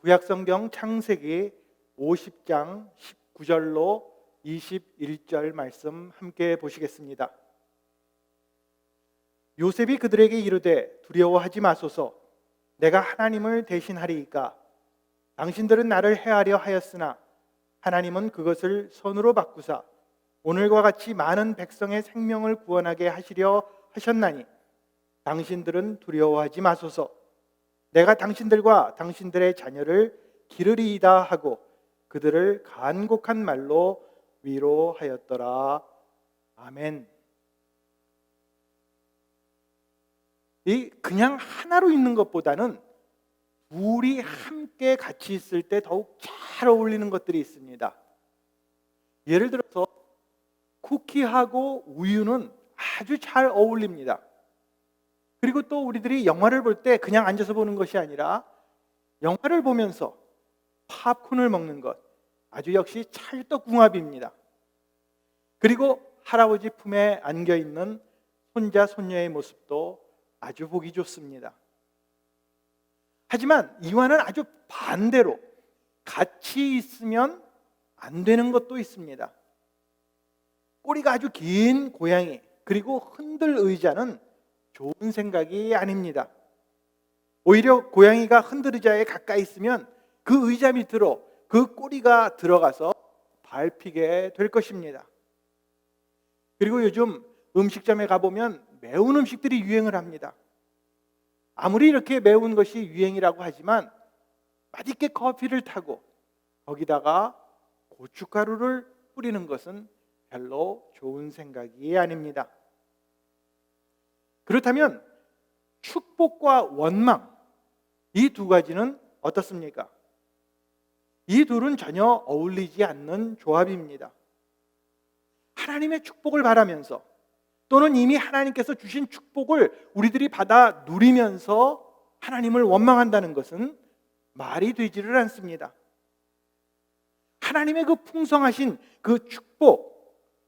구약성경 창세기 50장 19절로 21절 말씀 함께 보시겠습니다. 요셉이 그들에게 이르되 두려워하지 마소서. 내가 하나님을 대신하리이까. 당신들은 나를 해하려 하였으나 하나님은 그것을 선으로 바꾸사 오늘과 같이 많은 백성의 생명을 구원하게 하시려 하셨나니 당신들은 두려워하지 마소서. 내가 당신들과 당신들의 자녀를 기르리이다 하고 그들을 간곡한 말로 위로하였더라. 아멘. 이 그냥 하나로 있는 것보다는 둘이 함께 같이 있을 때 더욱 잘 어울리는 것들이 있습니다. 예를 들어서 쿠키하고 우유는 아주 잘 어울립니다. 그리고 또 우리들이 영화를 볼 때 그냥 앉아서 보는 것이 아니라 영화를 보면서 팝콘을 먹는 것, 아주 역시 찰떡궁합입니다. 그리고 할아버지 품에 안겨있는 손자 손녀의 모습도 아주 보기 좋습니다. 하지만 이와는 아주 반대로 같이 있으면 안 되는 것도 있습니다. 꼬리가 아주 긴 고양이 그리고 흔들 의자는 좋은 생각이 아닙니다. 오히려 고양이가 흔들 의자에 가까이 있으면 그 의자 밑으로 그 꼬리가 들어가서 밟히게 될 것입니다. 그리고 요즘 음식점에 가보면 매운 음식들이 유행을 합니다. 아무리 이렇게 매운 것이 유행이라고 하지만 맛있게 커피를 타고 거기다가 고춧가루를 뿌리는 것은 별로 좋은 생각이 아닙니다. 그렇다면 축복과 원망, 이 두 가지는 어떻습니까? 이 둘은 전혀 어울리지 않는 조합입니다. 하나님의 축복을 바라면서 또는 이미 하나님께서 주신 축복을 우리들이 받아 누리면서 하나님을 원망한다는 것은 말이 되지를 않습니다. 하나님의 그 풍성하신 그 축복,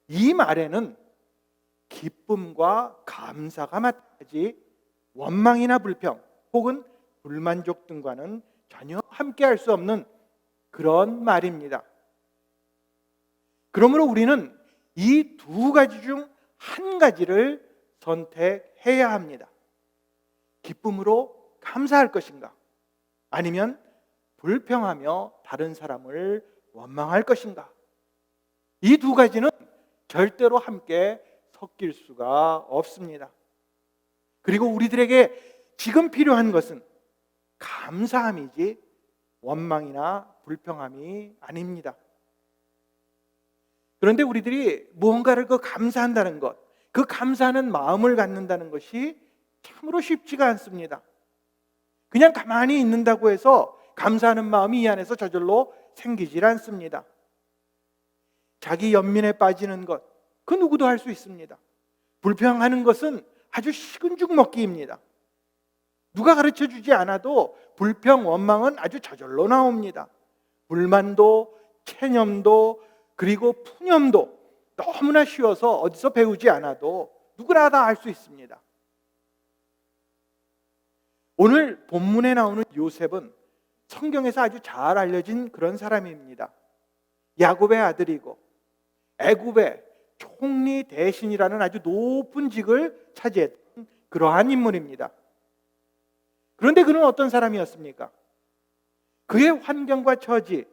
이 말에는 기쁨과 감사가 마땅하지 원망이나 불평 혹은 불만족 등과는 전혀 함께할 수 없는 그런 말입니다. 그러므로 우리는 이 두 가지 중 한 가지를 선택해야 합니다. 기쁨으로 감사할 것인가? 아니면 불평하며 다른 사람을 원망할 것인가? 이 두 가지는 절대로 함께 섞일 수가 없습니다. 그리고 우리들에게 지금 필요한 것은 감사함이지 원망이나 불평함이 아닙니다. 그런데 우리들이 무언가를 감사한다는 것, 그 감사하는 마음을 갖는다는 것이 참으로 쉽지가 않습니다. 그냥 가만히 있는다고 해서 감사하는 마음이 이 안에서 저절로 생기질 않습니다. 자기 연민에 빠지는 것, 그 누구도 할 수 있습니다. 불평하는 것은 아주 식은 죽 먹기입니다. 누가 가르쳐주지 않아도 불평, 원망은 아주 저절로 나옵니다. 불만도, 체념도, 그리고 푸념도 너무나 쉬워서 어디서 배우지 않아도 누구나 다 알 수 있습니다. 오늘 본문에 나오는 요셉은 성경에서 아주 잘 알려진 그런 사람입니다. 야곱의 아들이고 애굽의 총리 대신이라는 아주 높은 직을 차지했던 그러한 인물입니다. 그런데 그는 어떤 사람이었습니까? 그의 환경과 처지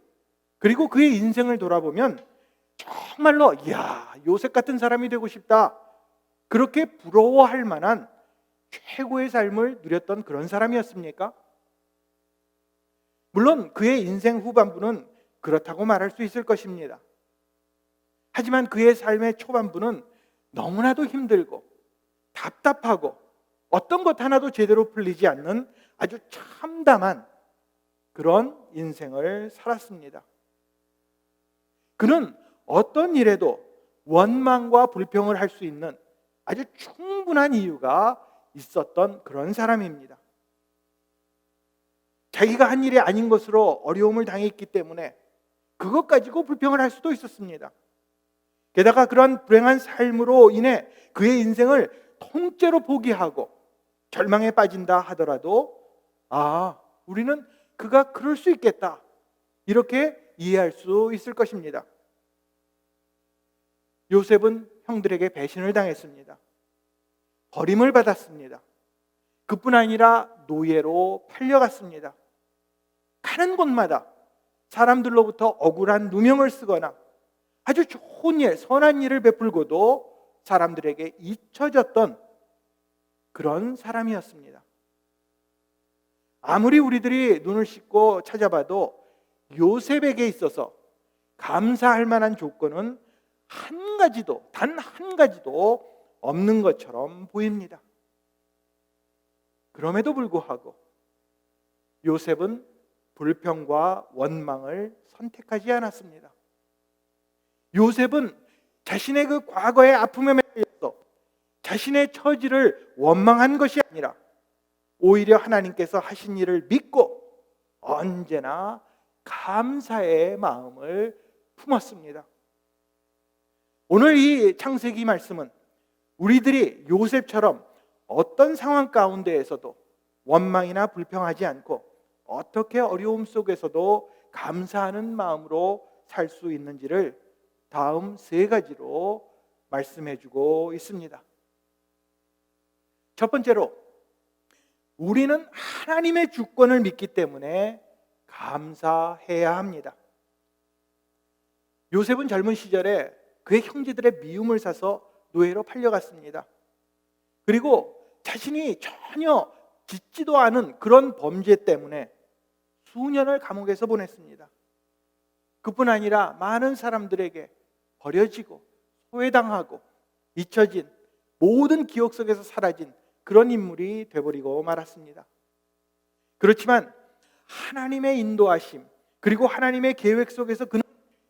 그리고 그의 인생을 돌아보면 정말로 이야, 요셉 같은 사람이 되고 싶다, 그렇게 부러워할 만한 최고의 삶을 누렸던 그런 사람이었습니까? 물론 그의 인생 후반부는 그렇다고 말할 수 있을 것입니다. 하지만 그의 삶의 초반부는 너무나도 힘들고 답답하고 어떤 것 하나도 제대로 풀리지 않는 아주 참담한 그런 인생을 살았습니다. 그는 어떤 일에도 원망과 불평을 할 수 있는 아주 충분한 이유가 있었던 그런 사람입니다. 자기가 한 일이 아닌 것으로 어려움을 당했기 때문에 그것 가지고 불평을 할 수도 있었습니다. 게다가 그런 불행한 삶으로 인해 그의 인생을 통째로 포기하고 절망에 빠진다 하더라도 우리는 그가 그럴 수 있겠다, 이렇게 이해할 수 있을 것입니다. 요셉은 형들에게 배신을 당했습니다. 버림을 받았습니다. 그뿐 아니라 노예로 팔려갔습니다. 가는 곳마다 사람들로부터 억울한 누명을 쓰거나 아주 좋은 일, 선한 일을 베풀고도 사람들에게 잊혀졌던 그런 사람이었습니다. 아무리 우리들이 눈을 씻고 찾아봐도 요셉에게 있어서 감사할 만한 조건은 한 가지도, 단 한 가지도 없는 것처럼 보입니다. 그럼에도 불구하고 요셉은 불평과 원망을 선택하지 않았습니다. 요셉은 자신의 그 과거의 아픔에 매여서 자신의 처지를 원망한 것이 아니라 오히려 하나님께서 하신 일을 믿고 언제나 감사의 마음을 품었습니다. 오늘 이 창세기 말씀은 우리들이 요셉처럼 어떤 상황 가운데에서도 원망이나 불평하지 않고 어떻게 어려움 속에서도 감사하는 마음으로 살 수 있는지를 다음 세 가지로 말씀해 주고 있습니다. 첫 번째로, 우리는 하나님의 주권을 믿기 때문에 감사해야 합니다. 요셉은 젊은 시절에 그의 형제들의 미움을 사서 노예로 팔려갔습니다. 그리고 자신이 전혀 짓지도 않은 그런 범죄 때문에 수년을 감옥에서 보냈습니다. 그뿐 아니라 많은 사람들에게 버려지고 소외당하고 잊혀진, 모든 기억 속에서 사라진 그런 인물이 되어버리고 말았습니다. 그렇지만 하나님의 인도하심, 그리고 하나님의 계획 속에서 그는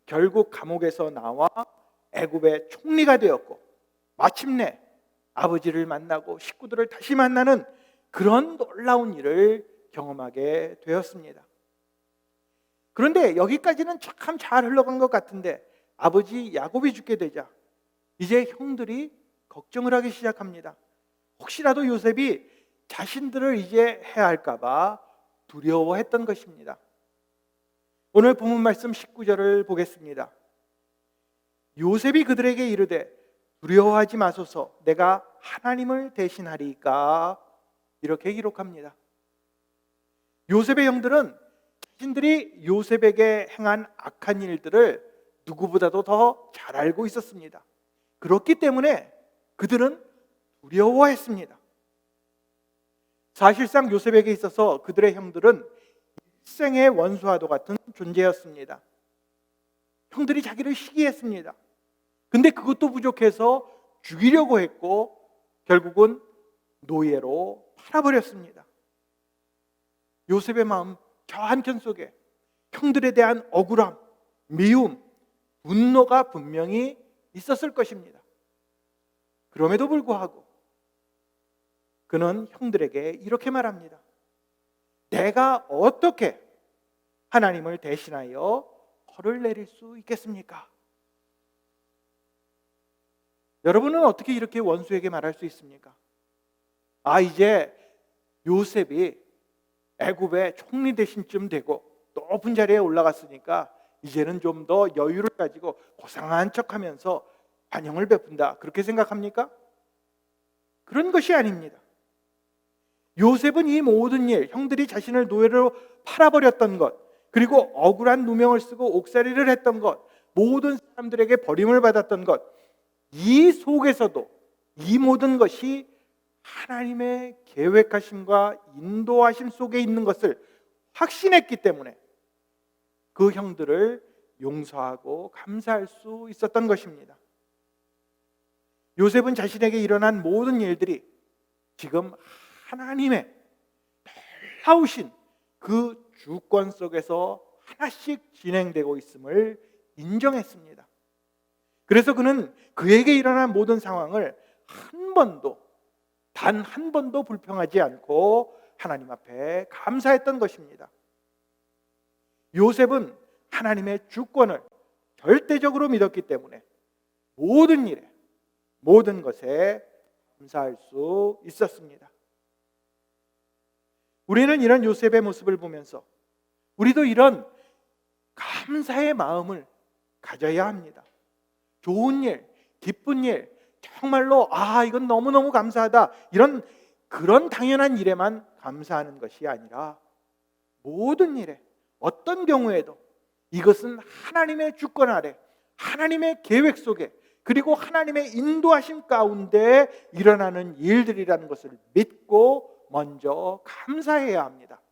결국 감옥에서 나와 애굽의 총리가 되었고, 마침내 아버지를 만나고 식구들을 다시 만나는 그런 놀라운 일을 경험하게 되었습니다. 그런데 여기까지는 참 잘 흘러간 것 같은데, 아버지 야곱이 죽게 되자 이제 형들이 걱정을 하기 시작합니다. 혹시라도 요셉이 자신들을 이제 해할까 봐 두려워했던 것입니다. 오늘 본문 말씀 19절을 보겠습니다. 요셉이 그들에게 이르되 두려워하지 마소서, 내가 하나님을 대신하리까, 이렇게 기록합니다. 요셉의 형들은 자신들이 요셉에게 행한 악한 일들을 누구보다도 더 잘 알고 있었습니다. 그렇기 때문에 그들은 두려워했습니다. 사실상 요셉에게 있어서 그들의 형들은 일생의 원수와도 같은 존재였습니다. 형들이 자기를 시기했습니다. 근데 그것도 부족해서 죽이려고 했고 결국은 노예로 팔아버렸습니다. 요셉의 마음 저 한켠 속에 형들에 대한 억울함, 미움, 분노가 분명히 있었을 것입니다. 그럼에도 불구하고 그는 형들에게 이렇게 말합니다. 내가 어떻게 하나님을 대신하여 벌을 내릴 수 있겠습니까? 여러분은 어떻게 이렇게 원수에게 말할 수 있습니까? 이제 요셉이 애굽의 총리 대신 쯤 되고 높은 자리에 올라갔으니까 이제는 좀 더 여유를 가지고 고상한 척하면서 반영을 베푼다, 그렇게 생각합니까? 그런 것이 아닙니다. 요셉은 이 모든 일, 형들이 자신을 노예로 팔아버렸던 것, 그리고 억울한 누명을 쓰고 옥살이를 했던 것, 모든 사람들에게 버림을 받았던 것, 이 속에서도 이 모든 것이 하나님의 계획하심과 인도하심 속에 있는 것을 확신했기 때문에 그 형들을 용서하고 감사할 수 있었던 것입니다. 요셉은 자신에게 일어난 모든 일들이 지금 하나님의 놀라우신 그 주권 속에서 하나씩 진행되고 있음을 인정했습니다. 그래서 그는 그에게 일어난 모든 상황을 단 한 번도 불평하지 않고 하나님 앞에 감사했던 것입니다. 요셉은 하나님의 주권을 절대적으로 믿었기 때문에 모든 일에, 모든 것에 감사할 수 있었습니다. 우리는 이런 요셉의 모습을 보면서 우리도 이런 감사의 마음을 가져야 합니다. 좋은 일, 기쁜 일, 정말로 이건 너무너무 감사하다, 그런 당연한 일에만 감사하는 것이 아니라 모든 일에, 어떤 경우에도 이것은 하나님의 주권 아래, 하나님의 계획 속에, 그리고 하나님의 인도하심 가운데 일어나는 일들이라는 것을 믿고 먼저 감사해야 합니다.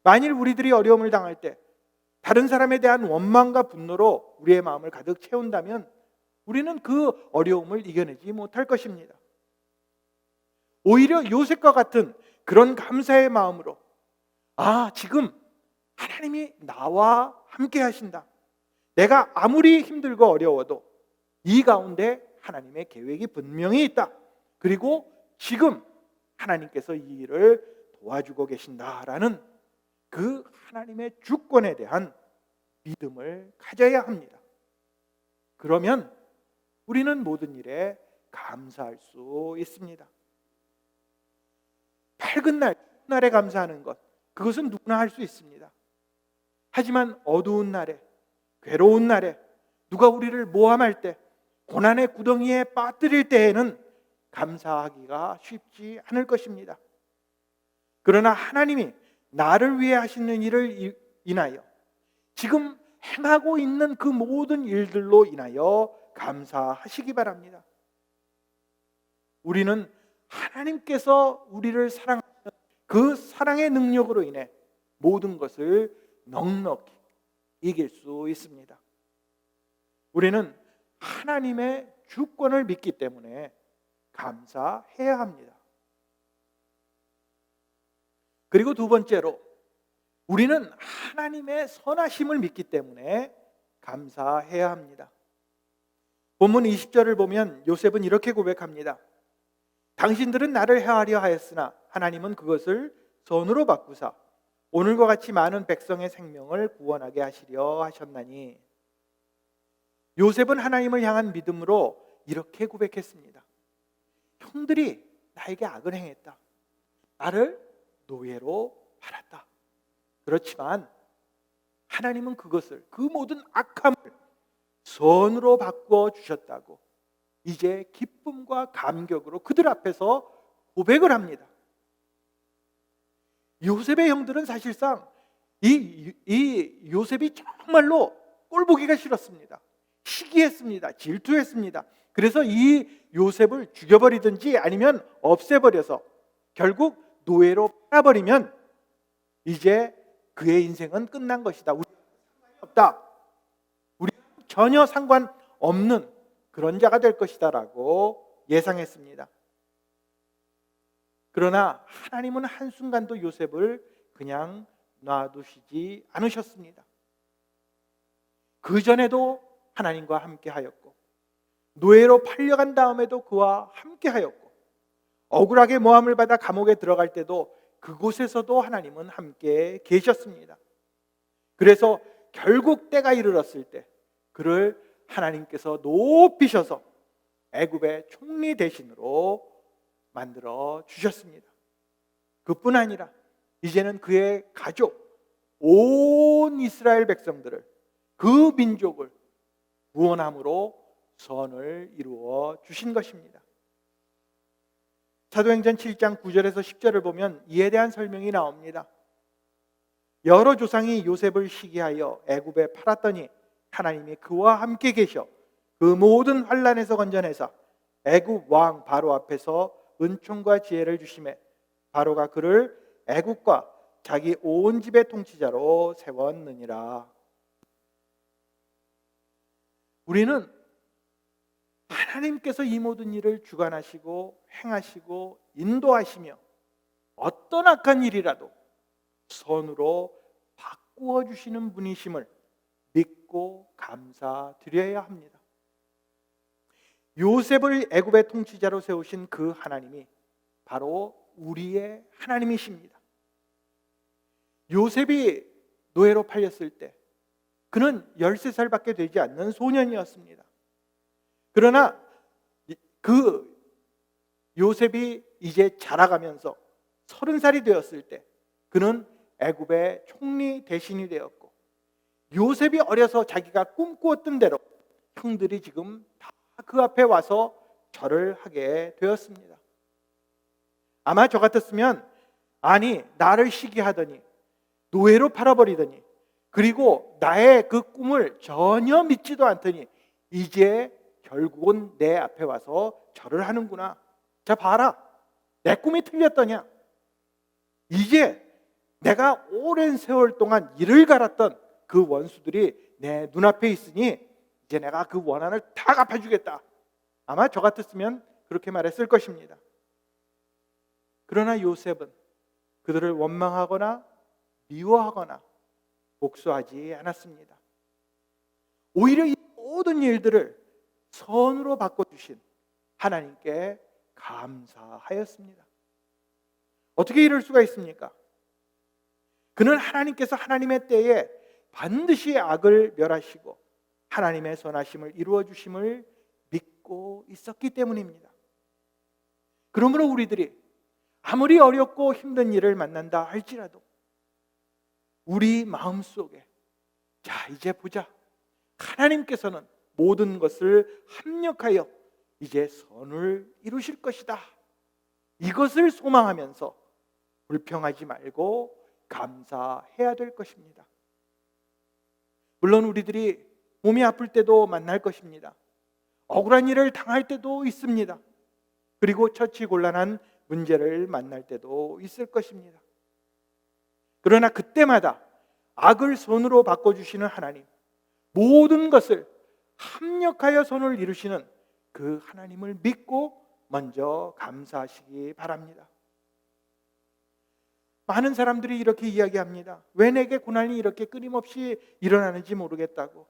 만일 우리들이 어려움을 당할 때 다른 사람에 대한 원망과 분노로 우리의 마음을 가득 채운다면 우리는 그 어려움을 이겨내지 못할 것입니다. 오히려 요셉과 같은 그런 감사의 마음으로 지금 하나님이 나와 함께 하신다, 내가 아무리 힘들고 어려워도 이 가운데 하나님의 계획이 분명히 있다, 그리고 지금 하나님께서 이 일을 도와주고 계신다라는 그 하나님의 주권에 대한 믿음을 가져야 합니다. 그러면 우리는 모든 일에 감사할 수 있습니다. 밝은 날에 감사하는 것, 그것은 누구나 할 수 있습니다. 하지만 어두운 날에, 괴로운 날에, 누가 우리를 모함할 때, 고난의 구덩이에 빠뜨릴 때에는 감사하기가 쉽지 않을 것입니다. 그러나 하나님이 나를 위해 하시는 일을 인하여, 지금 행하고 있는 그 모든 일들로 인하여 감사하시기 바랍니다. 우리는 하나님께서 우리를 사랑하는 그 사랑의 능력으로 인해 모든 것을 넉넉히 이길 수 있습니다. 우리는 하나님의 주권을 믿기 때문에 감사해야 합니다. 그리고 두 번째로, 우리는 하나님의 선하심을 믿기 때문에 감사해야 합니다. 본문 20절을 보면 요셉은 이렇게 고백합니다. 당신들은 나를 해하려 하였으나 하나님은 그것을 선으로 바꾸사 오늘과 같이 많은 백성의 생명을 구원하게 하시려 하셨나니. 요셉은 하나님을 향한 믿음으로 이렇게 고백했습니다. 형들이 나에게 악을 행했다, 나를 노예로 팔았다. 그렇지만 하나님은 그것을, 그 모든 악함을 선으로 바꾸어 주셨다고 이제 기쁨과 감격으로 그들 앞에서 고백을 합니다. 요셉의 형들은 사실상 이 요셉이 정말로 꼴보기가 싫었습니다. 시기했습니다. 질투했습니다. 그래서 이 요셉을 죽여버리든지 아니면 없애버려서 결국 노예로 팔아버리면 이제 그의 인생은 끝난 것이다, 우리는 상관이 없다, 우리는 전혀 상관없는 그런 자가 될 것이다 라고 예상했습니다. 그러나 하나님은 한순간도 요셉을 그냥 놔두시지 않으셨습니다. 그 전에도 하나님과 함께 하였고, 노예로 팔려간 다음에도 그와 함께 하였고, 억울하게 모함을 받아 감옥에 들어갈 때도 그곳에서도 하나님은 함께 계셨습니다. 그래서 결국 때가 이르렀을 때 그를 하나님께서 높이셔서 애굽의 총리 대신으로 만들어 주셨습니다. 그뿐 아니라 이제는 그의 가족, 온 이스라엘 백성들을, 그 민족을 구원함으로 선을 이루어 주신 것입니다. 사도행전 7장 9절에서 10절을 보면 이에 대한 설명이 나옵니다. 여러 조상이 요셉을 시기하여 애굽에 팔았더니 하나님이 그와 함께 계셔 그 모든 환난에서 건져내사 애굽 왕 바로 앞에서 은총과 지혜를 주시매 바로가 그를 애굽과 자기 온 집의 통치자로 세웠느니라. 우리는 하나님께서 이 모든 일을 주관하시고 행하시고 인도하시며 어떤 악한 일이라도 선으로 바꾸어 주시는 분이심을 믿고 감사드려야 합니다. 요셉을 애굽의 통치자로 세우신 그 하나님이 바로 우리의 하나님이십니다. 요셉이 노예로 팔렸을 때 그는 13살밖에 되지 않는 소년이었습니다. 그러나 그 요셉이 이제 자라가면서 30살이 되었을 때 그는 애굽의 총리 대신이 되었고, 요셉이 어려서 자기가 꿈꾸었던 대로 형들이 지금 다 그 앞에 와서 절을 하게 되었습니다. 아마 저 같았으면, 아니 나를 시기하더니 노예로 팔아버리더니 그리고 나의 그 꿈을 전혀 믿지도 않더니 이제 결국은 내 앞에 와서 절을 하는구나. 자 봐라, 내 꿈이 틀렸더냐. 이제 내가 오랜 세월 동안 이를 갈았던 그 원수들이 내 눈앞에 있으니 이제 내가 그 원한을 다 갚아주겠다. 아마 저 같았으면 그렇게 말했을 것입니다. 그러나 요셉은 그들을 원망하거나 미워하거나 복수하지 않았습니다. 오히려 이 모든 일들을 선으로 바꿔주신 하나님께 감사하였습니다. 어떻게 이럴 수가 있습니까? 그는 하나님께서 하나님의 때에 반드시 악을 멸하시고 하나님의 선하심을 이루어 주심을 믿고 있었기 때문입니다. 그러므로 우리들이 아무리 어렵고 힘든 일을 만난다 할지라도 우리 마음속에 자 이제 보자, 하나님께서는 모든 것을 합력하여 이제 선을 이루실 것이다, 이것을 소망하면서 불평하지 말고 감사해야 될 것입니다. 물론 우리들이 몸이 아플 때도 만날 것입니다. 억울한 일을 당할 때도 있습니다. 그리고 처치곤란한 문제를 만날 때도 있을 것입니다. 그러나 그때마다 악을 선으로 바꿔주시는 하나님, 모든 것을 합력하여 선을 이루시는 그 하나님을 믿고 먼저 감사하시기 바랍니다. 많은 사람들이 이렇게 이야기합니다. 왜 내게 고난이 이렇게 끊임없이 일어나는지 모르겠다고.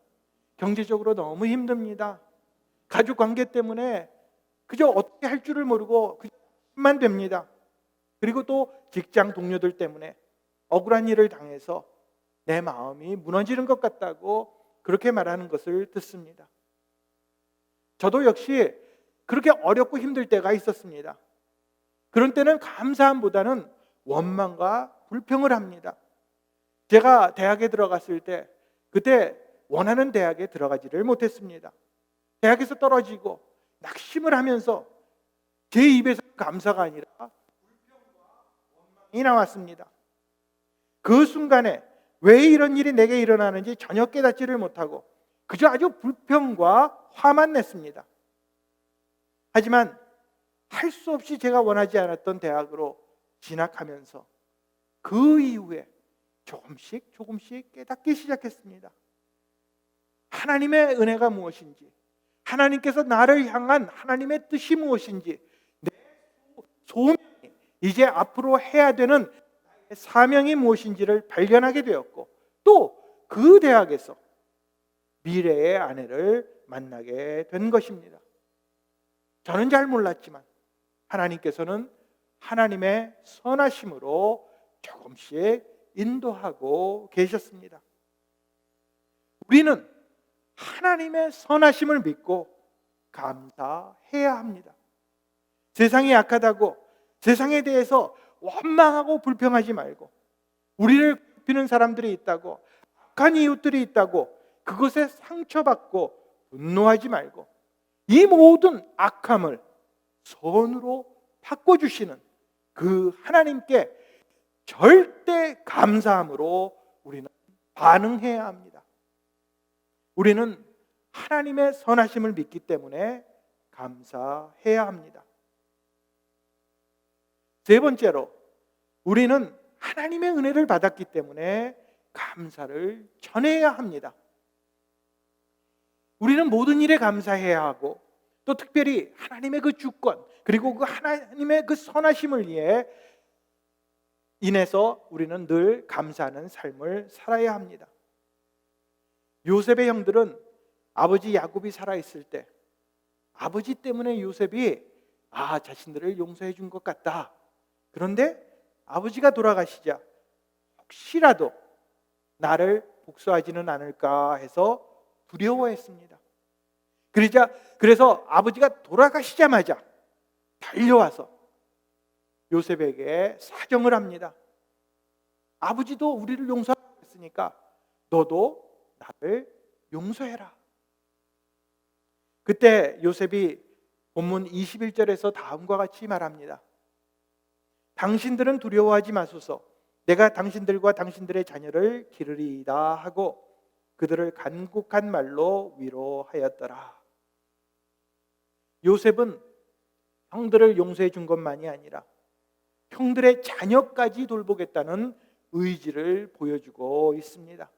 경제적으로 너무 힘듭니다. 가족 관계 때문에 그저 어떻게 할 줄을 모르고 그만 됩니다. 그리고 또 직장 동료들 때문에 억울한 일을 당해서 내 마음이 무너지는 것 같다고 그렇게 말하는 것을 듣습니다. 저도 역시 그렇게 어렵고 힘들 때가 있었습니다. 그런 때는 감사함보다는 원망과 불평을 합니다. 제가 대학에 들어갔을 때 그때 원하는 대학에 들어가지를 못했습니다. 대학에서 떨어지고 낙심을 하면서 제 입에서 감사가 아니라 불평과 원망이 나왔습니다. 그 순간에 왜 이런 일이 내게 일어나는지 전혀 깨닫지를 못하고 그저 아주 불평과 화만 냈습니다. 하지만 할 수 없이 제가 원하지 않았던 대학으로 진학하면서 그 이후에 조금씩 깨닫기 시작했습니다. 하나님의 은혜가 무엇인지, 하나님께서 나를 향한 하나님의 뜻이 무엇인지, 내 소명이 이제 앞으로 해야 되는 사명이 무엇인지를 발견하게 되었고, 또 그 대학에서 미래의 아내를 만나게 된 것입니다. 저는 잘 몰랐지만 하나님께서는 하나님의 선하심으로 조금씩 인도하고 계셨습니다. 우리는 하나님의 선하심을 믿고 감사해야 합니다. 세상이 약하다고 세상에 대해서 원망하고 불평하지 말고, 우리를 괴롭히는 사람들이 있다고, 악한 이웃들이 있다고 그것에 상처받고 분노하지 말고 이 모든 악함을 선으로 바꿔주시는 그 하나님께 절대 감사함으로 우리는 반응해야 합니다. 우리는 하나님의 선하심을 믿기 때문에 감사해야 합니다. 세 번째로, 우리는 하나님의 은혜를 받았기 때문에 감사를 전해야 합니다. 우리는 모든 일에 감사해야 하고, 또 특별히 하나님의 그 주권, 그리고 그 하나님의 그 선하심을 위해 인해서 우리는 늘 감사하는 삶을 살아야 합니다. 요셉의 형들은 아버지 야곱이 살아있을 때 아버지 때문에 요셉이 자신들을 용서해 준 것 같다. 그런데 아버지가 돌아가시자 혹시라도 나를 복수하지는 않을까 해서 두려워했습니다. 그래서 아버지가 돌아가시자마자 달려와서 요셉에게 사정을 합니다. 아버지도 우리를 용서하고 했으니까 너도 나를 용서해라. 그때 요셉이 본문 21절에서 다음과 같이 말합니다. 당신들은 두려워하지 마소서. 내가 당신들과 당신들의 자녀를 기르리이다 하고 그들을 간곡한 말로 위로하였더라. 요셉은 형들을 용서해 준 것만이 아니라 형들의 자녀까지 돌보겠다는 의지를 보여주고 있습니다.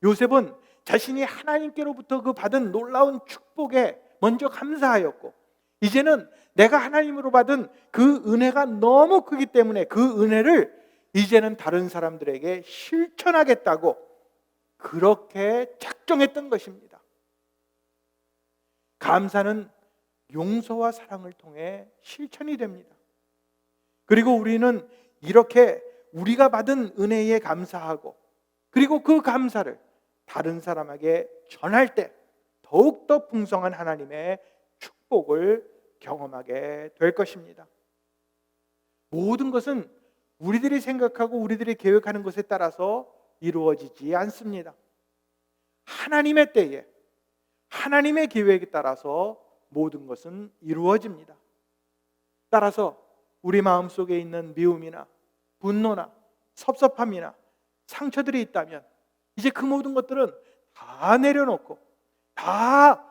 요셉은 자신이 하나님께로부터 그 받은 놀라운 축복에 먼저 감사하였고, 이제는 내가 하나님으로 받은 그 은혜가 너무 크기 때문에 그 은혜를 이제는 다른 사람들에게 실천하겠다고 그렇게 작정했던 것입니다. 감사는 용서와 사랑을 통해 실천이 됩니다. 그리고 우리는 이렇게 우리가 받은 은혜에 감사하고, 그리고 그 감사를 다른 사람에게 전할 때 더욱더 풍성한 하나님의 축복을 경험하게 될 것입니다. 모든 것은 우리들이 생각하고 우리들이 계획하는 것에 따라서 이루어지지 않습니다. 하나님의 때에, 하나님의 계획에 따라서 모든 것은 이루어집니다. 따라서 우리 마음속에 있는 미움이나 분노나 섭섭함이나 상처들이 있다면 이제 그 모든 것들은 다 내려놓고 다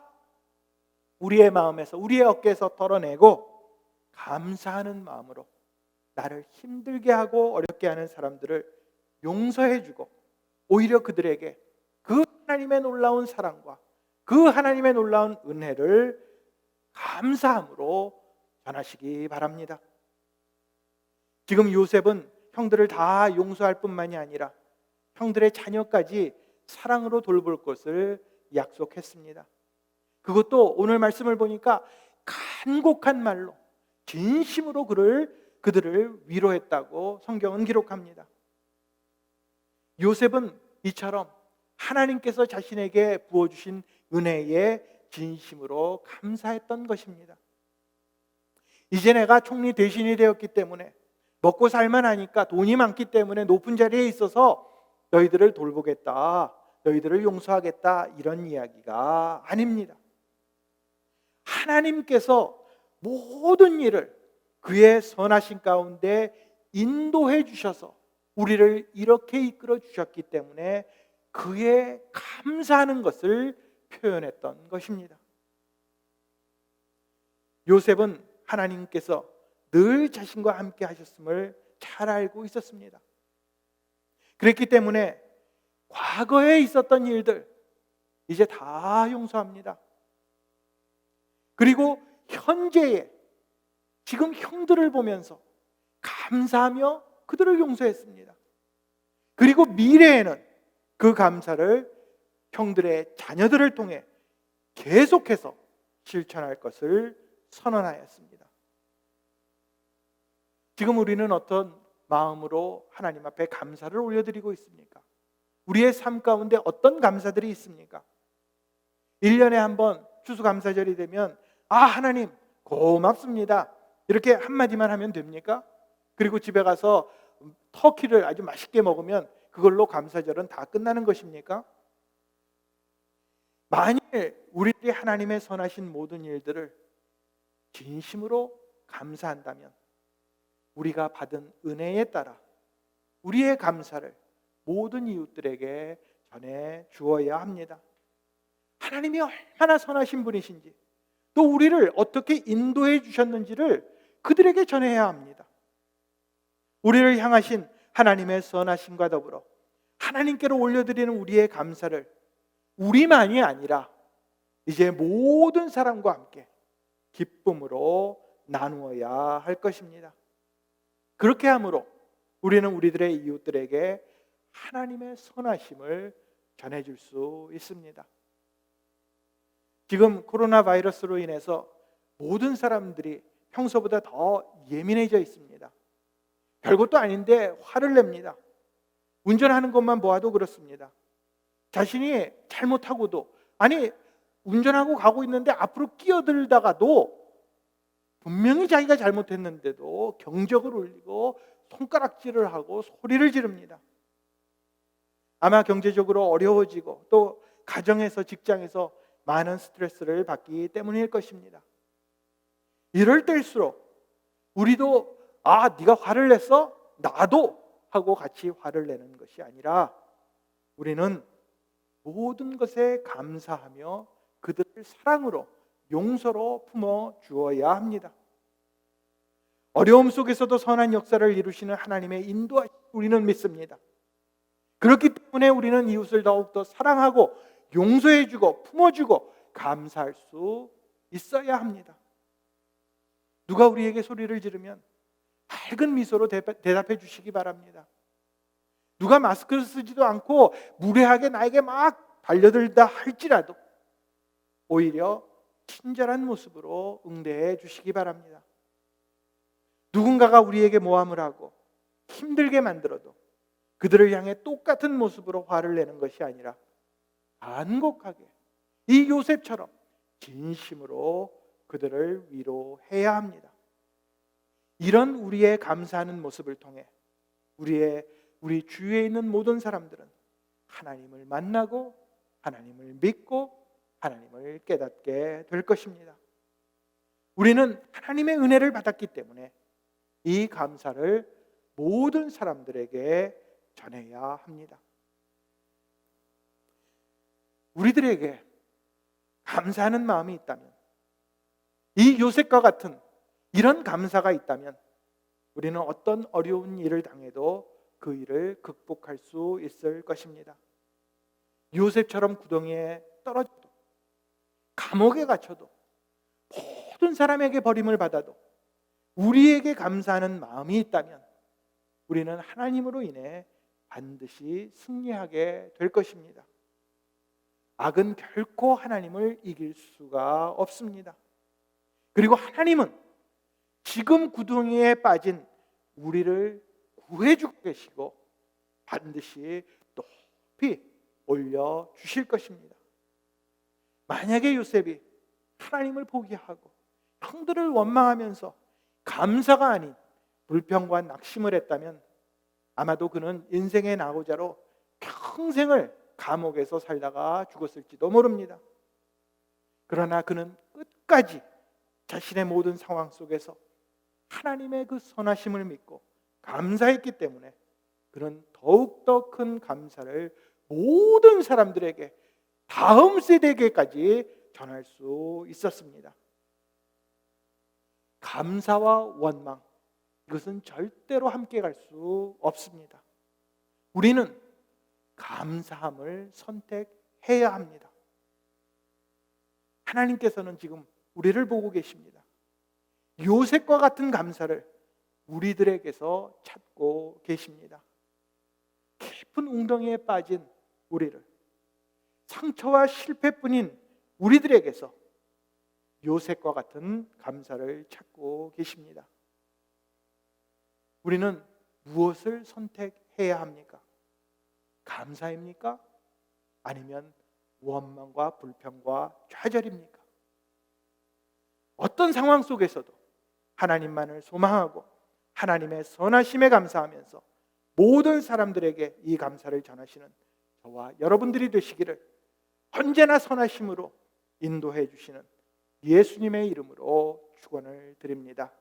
우리의 마음에서, 우리의 어깨에서 털어내고 감사하는 마음으로 나를 힘들게 하고 어렵게 하는 사람들을 용서해주고, 오히려 그들에게 그 하나님의 놀라운 사랑과 그 하나님의 놀라운 은혜를 감사함으로 전하시기 바랍니다. 지금 요셉은 형들을 다 용서할 뿐만이 아니라 형들의 자녀까지 사랑으로 돌볼 것을 약속했습니다. 그것도 오늘 말씀을 보니까 간곡한 말로 진심으로 그들을 위로했다고 성경은 기록합니다. 요셉은 이처럼 하나님께서 자신에게 부어주신 은혜에 진심으로 감사했던 것입니다. 이제 내가 총리 대신이 되었기 때문에, 먹고 살만하니까, 돈이 많기 때문에 높은 자리에 있어서 너희들을 돌보겠다, 너희들을 용서하겠다, 이런 이야기가 아닙니다. 하나님께서 모든 일을 그의 선하신 가운데 인도해 주셔서 우리를 이렇게 이끌어 주셨기 때문에 그의 감사하는 것을 표현했던 것입니다. 요셉은 하나님께서 늘 자신과 함께 하셨음을 잘 알고 있었습니다. 그랬기 때문에 과거에 있었던 일들 이제 다 용서합니다. 그리고 현재에 지금 형들을 보면서 감사하며 그들을 용서했습니다. 그리고 미래에는 그 감사를 형들의 자녀들을 통해 계속해서 실천할 것을 선언하였습니다. 지금 우리는 어떤 마음으로 하나님 앞에 감사를 올려드리고 있습니까? 우리의 삶 가운데 어떤 감사들이 있습니까? 1년에 한 번 추수감사절이 되면 하나님 고맙습니다, 이렇게 한마디만 하면 됩니까? 그리고 집에 가서 터키를 아주 맛있게 먹으면 그걸로 감사절은 다 끝나는 것입니까? 만일 우리들이 하나님의 선하신 모든 일들을 진심으로 감사한다면 우리가 받은 은혜에 따라 우리의 감사를 모든 이웃들에게 전해 주어야 합니다. 하나님이 얼마나 선하신 분이신지, 또 우리를 어떻게 인도해 주셨는지를 그들에게 전해야 합니다. 우리를 향하신 하나님의 선하심과 더불어 하나님께로 올려드리는 우리의 감사를 우리만이 아니라 이제 모든 사람과 함께 기쁨으로 나누어야 할 것입니다. 그렇게 함으로 우리는 우리들의 이웃들에게 하나님의 선하심을 전해줄 수 있습니다. 지금 코로나 바이러스로 인해서 모든 사람들이 평소보다 더 예민해져 있습니다. 별것도 아닌데 화를 냅니다. 운전하는 것만 보아도 그렇습니다. 자신이 잘못하고도, 운전하고 가고 있는데 앞으로 끼어들다가도 분명히 자기가 잘못했는데도 경적을 울리고 손가락질을 하고 소리를 지릅니다. 아마 경제적으로 어려워지고 또 가정에서 직장에서 많은 스트레스를 받기 때문일 것입니다. 이럴 때일수록 우리도 네가 화를 냈어? 나도 하고 같이 화를 내는 것이 아니라 우리는 모든 것에 감사하며 그들을 사랑으로 용서로 품어 주어야 합니다. 어려움 속에서도 선한 역사를 이루시는 하나님의 인도하심을 우리는 믿습니다. 그렇기 때문에 우리는 이웃을 더욱더 사랑하고 용서해주고 품어주고 감사할 수 있어야 합니다. 누가 우리에게 소리를 지르면 밝은 미소로 대답해 주시기 바랍니다. 누가 마스크를 쓰지도 않고 무례하게 나에게 막 달려들다 할지라도 오히려 친절한 모습으로 응대해 주시기 바랍니다. 누군가가 우리에게 모함을 하고 힘들게 만들어도 그들을 향해 똑같은 모습으로 화를 내는 것이 아니라 간곡하게 이 요셉처럼 진심으로 그들을 위로해야 합니다. 이런 우리의 감사하는 모습을 통해 우리 주위에 있는 모든 사람들은 하나님을 만나고 하나님을 믿고 하나님을 깨닫게 될 것입니다. 우리는 하나님의 은혜를 받았기 때문에 이 감사를 모든 사람들에게 전해야 합니다. 우리들에게 감사하는 마음이 있다면, 이 요셉과 같은 이런 감사가 있다면 우리는 어떤 어려운 일을 당해도 그 일을 극복할 수 있을 것입니다. 요셉처럼 구덩이에 떨어져도, 감옥에 갇혀도, 모든 사람에게 버림을 받아도 우리에게 감사하는 마음이 있다면 우리는 하나님으로 인해 반드시 승리하게 될 것입니다. 악은 결코 하나님을 이길 수가 없습니다. 그리고 하나님은 지금 구덩이에 빠진 우리를 구해주고 계시고 반드시 높이 올려주실 것입니다. 만약에 요셉이 하나님을 포기하고 형들을 원망하면서 감사가 아닌 불평과 낙심을 했다면 아마도 그는 인생의 낙오자로 평생을 감옥에서 살다가 죽었을지도 모릅니다. 그러나 그는 끝까지 자신의 모든 상황 속에서 하나님의 그 선하심을 믿고 감사했기 때문에 그는 더욱더 큰 감사를 모든 사람들에게, 다음 세대에게까지 전할 수 있었습니다. 감사와 원망, 이것은 절대로 함께 갈 수 없습니다. 우리는 감사함을 선택해야 합니다. 하나님께서는 지금 우리를 보고 계십니다. 요셉과 같은 감사를 우리들에게서 찾고 계십니다. 깊은 웅덩이에 빠진 우리를, 상처와 실패뿐인 우리들에게서 요셉과 같은 감사를 찾고 계십니다. 우리는 무엇을 선택해야 합니까? 감사입니까? 아니면 원망과 불평과 좌절입니까? 어떤 상황 속에서도 하나님만을 소망하고 하나님의 선하심에 감사하면서 모든 사람들에게 이 감사를 전하시는 저와 여러분들이 되시기를 언제나 선하심으로 인도해 주시는 예수님의 이름으로 축원을 드립니다.